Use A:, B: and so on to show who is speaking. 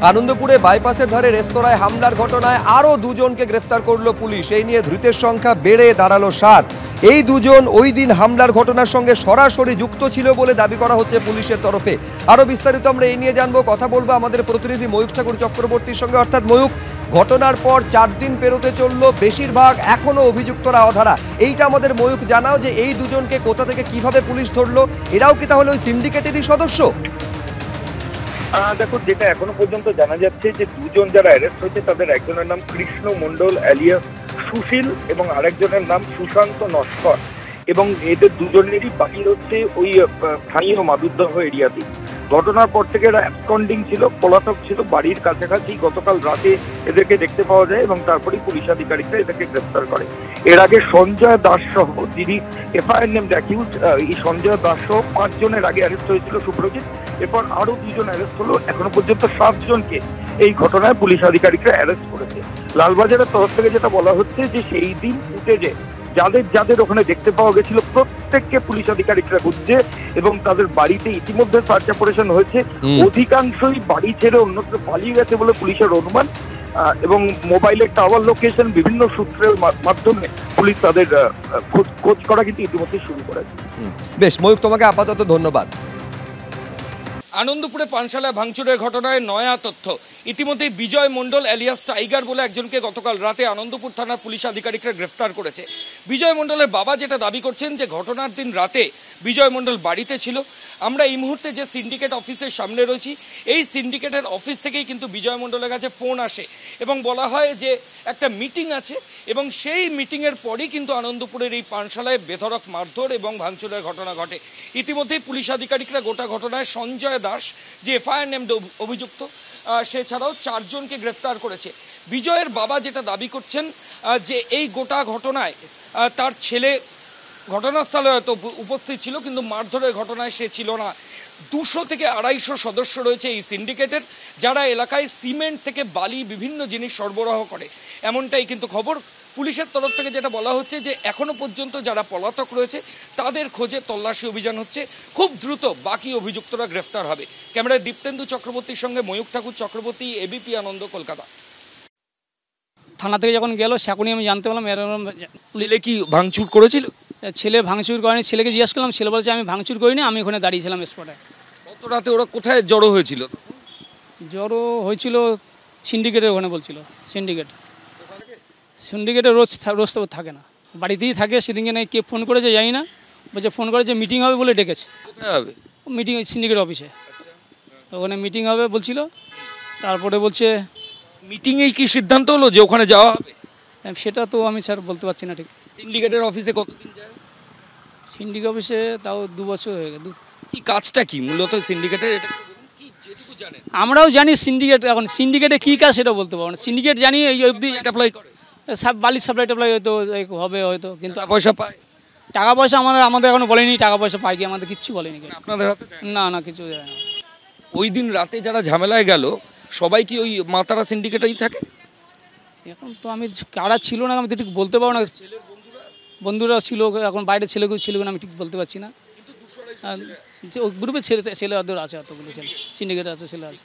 A: আনন্দপুরে বাইপাসের ধারে রেস্তোরাঁয় হামলার ঘটনায় আরও দুজনকে গ্রেফতার করল পুলিশ। এই নিয়ে ধৃতের সংখ্যা বেড়ে দাঁড়ালো 7। এই দুজন ওই দিন হামলার ঘটনার সঙ্গে সরাসরি যুক্ত ছিল বলে দাবি করা হচ্ছে পুলিশের তরফে। আরও বিস্তারিত আমরা এই নিয়ে জানবো, কথা বলবো আমাদের প্রতিনিধি ময়ূক ঠাকুর চক্রবর্তীর সঙ্গে। অর্থাৎ ময়ূক, ঘটনার পর 4 দিন পেরোতে চললো, বেশিরভাগ এখনো অভিযুক্তরা অধরা। এইটা আমাদের ময়ূক জানাও যে এই দুজনকে কোথা থেকে কিভাবে পুলিশ ধরলো, এরাও কি তাহলে ওই সিন্ডিকেটেরই সদস্য?
B: দেখো, যেটা এখনো পর্যন্ত জানা যাচ্ছে যে দুজন যারা অ্যারেস্ট হয়েছে তাদের একজনের নাম কৃষ্ণ মণ্ডল অ্যালিয়াস সুশীল এবং আরেকজনের নাম সুশান্ত নস্কর, এবং এদের দুজনেরই বাড়ি হচ্ছে ওই স্থানীয় মাদুরদহ এরিয়াতে। ঘটনার পর থেকে এরা অ্যাবসকন্ডিং ছিল, পলাতক ছিল। বাড়ির কাছাকাছি গতকাল রাতে এদেরকে দেখতে পাওয়া যায় এবং তারপরেই পুলিশ আধিকারিকরা এদেরকে গ্রেফতার করে। এর আগে সঞ্জয় দাস সহ, যিনি এফআইআর নেম অ্যাকিউজড, এই সঞ্জয় দাস সহ 5 জনের আগে অ্যারেস্ট হয়েছিল শুভ্রজিৎ। এরপর আরো 2 জন অ্যারেস্ট হলো। এখনো পর্যন্ত 7 জনকে এই ঘটনায় পুলিশ আধিকারিকরা অ্যারেস্ট করেছে। লালবাজারের তরফ থেকে যেটা বলা হচ্ছে যে সেই দিন ফুটেজে যাদের যাদের ওখানে দেখতে পাওয়া গেছিল প্রত্যেককে পুলিশ আধিকারিকরা খুঁজছে এবং তাদের বাড়িতে ইতিমধ্যে সার্চ অপারেশন হয়েছে। অধিকাংশই বাড়ি ছেড়ে অন্যত্র পালিয়ে গেছে বলে পুলিশের অনুমান, এবং মোবাইলের টাওয়ার লোকেশন বিভিন্ন সূত্রের মাধ্যমে পুলিশ তাদের খোঁজ করা কিন্তু ইতিমধ্যে শুরু করেছে।
A: বেশ ময়ূক, তোমাকে আপাতত ধন্যবাদ।
C: আনন্দপুরে পানশালায় ভাঙচুরের ঘটনায় নয়া তথ্য। ইতিমধ্যেই বিজয় মণ্ডল অ্যালিয়াস টাইগার বলে একজনকে গতকাল রাতে আনন্দপুর থানার পুলিশ আধিকারিকরা গ্রেফতার করেছে। বিজয় মণ্ডলের বাবা যেটা দাবি করছেন যে ঘটনার দিন রাতে বিজয় মণ্ডল বাড়িতে ছিল। আমরা এই মুহূর্তে যে সিন্ডিকেট অফিসের সামনে রয়েছি, এই সিন্ডিকেটের অফিস থেকেই কিন্তু বিজয় মণ্ডলের কাছে ফোন আসে এবং বলা হয় যে একটা মিটিং আছে, এবং সেই মিটিংয়ের পরই কিন্তু আনন্দপুরের এই পানশালায় বেধড়ক মারধর এবং ভাঙচুরের ঘটনা ঘটে। ইতিমধ্যেই পুলিশ আধিকারিকরা গোটা ঘটনায় সঞ্জয় দাস, যে এফআইআর নেমড অভিযুক্ত, সে ছাড়াও 4 জনকে গ্রেফতার করেছে। বিজয়ের বাবা যেটা দাবি করছেন যে এই গোটা ঘটনায় তার ছেলে ঘটনাস্থলে হয়তো উপস্থিত ছিল, কিন্তু মারধরের ঘটনায় সে ছিল না। 200 থেকে 250 সদস্য রয়েছে এই সিন্ডিকেটের, যারা এলাকায় সিমেন্ট থেকে বালি বিভিন্ন জিনিস সরবরাহ করে, এমনটাই কিন্তু খবর। পুলিশের তরফ থেকে যেটা বলা হচ্ছে যে এখনো পর্যন্ত যারা পলাতক রয়েছে তাদের খোঁজে তল্লাশি অভিযান হচ্ছে। খুব দ্রুত বাকি অভিযুক্তরা গ্রেফতার হবে। ক্যামেরায় দীপ্তেন্দু চক্রবর্তীর সঙ্গে ময়ূক ঠাকুর চক্রবর্তী, এবিপি আনন্দ, কলকাতা।
D: থানা থেকে যখন গেল সেখনই আমি জানতে পারলাম এরকম।
C: ছেলে কি ভাঙচুর করেছিল?
D: ছেলে ভাঙচুর করেনি। ছেলেকে জিজ্ঞেস করলাম, ছেলে বলছে আমি ভাঙচুর করিনি, আমি ওখানে দাঁড়িয়েছিলাম স্পটে।
C: কত রাতে ওরা কোথায় জড়ো হয়েছিল?
D: জড়ো হয়েছিল সিন্ডিকেটের ওখানে, বলছিল সিন্ডিকেটের রোজ থাকে না, বাড়িতেই থাকে। সেদিনকে নাকি কে ফোন করেছে জানি না, বলছে ফোন করেছে মিটিং হবে বলে ডেকেছে।
C: কোথায় হবে
D: মিটিং? সিন্ডিকেট অফিসে। ওখানে মিটিং হবে বলছিল। তারপরে বলছে
C: মিটিংয়েই কি সিদ্ধান্ত হলো যে ওখানে যাওয়া হবে?
D: সেটা তো আমি স্যার বলতে পারছি না ঠিক।
C: সিন্ডিকেটের অফিসে কতদিন যায়?
D: সিন্ডিকেট অফিসে তাও 2 বছর হয়ে গেল।
C: কি কাজটা কি মূলত সিন্ডিকেটের? এটা
D: আমরাও জানি সিন্ডিকেট, এখন সিন্ডিকেটে কী কাজ সেটা বলতে পারবো না। সিন্ডিকেট জানি এই অবধি
C: অ্যাপ্লাই করে
D: বালি সাপ্লাই টাপ্লাই হয়তো হবে হয়তো, কিন্তু
C: পয়সা পায়।
D: টাকা পয়সা আমাদের এখনো বলেনি টাকা পয়সা পাই কি, আমাদের কিচ্ছু বলেনি।
C: আপনাদের হাতে
D: না কিছু দেয় না।
C: ওই দিন রাতে যারা ঝামেলায় গেল সবাই কি ওই মাতারা সিন্ডিকেটেই থাকে?
D: এখন তো আমি কারা ছিল না আমি তো ঠিক বলতে পারবো না। বন্ধুরা ছিল, এখন বাইরের ছেলেগুলো ছিল না, আমি ঠিক বলতে পারছি না। ওই গ্রুপে ছেলে ওদের আছে, অতগুলো ছেলে সিন্ডিকেট আছে, ছেলে আছে।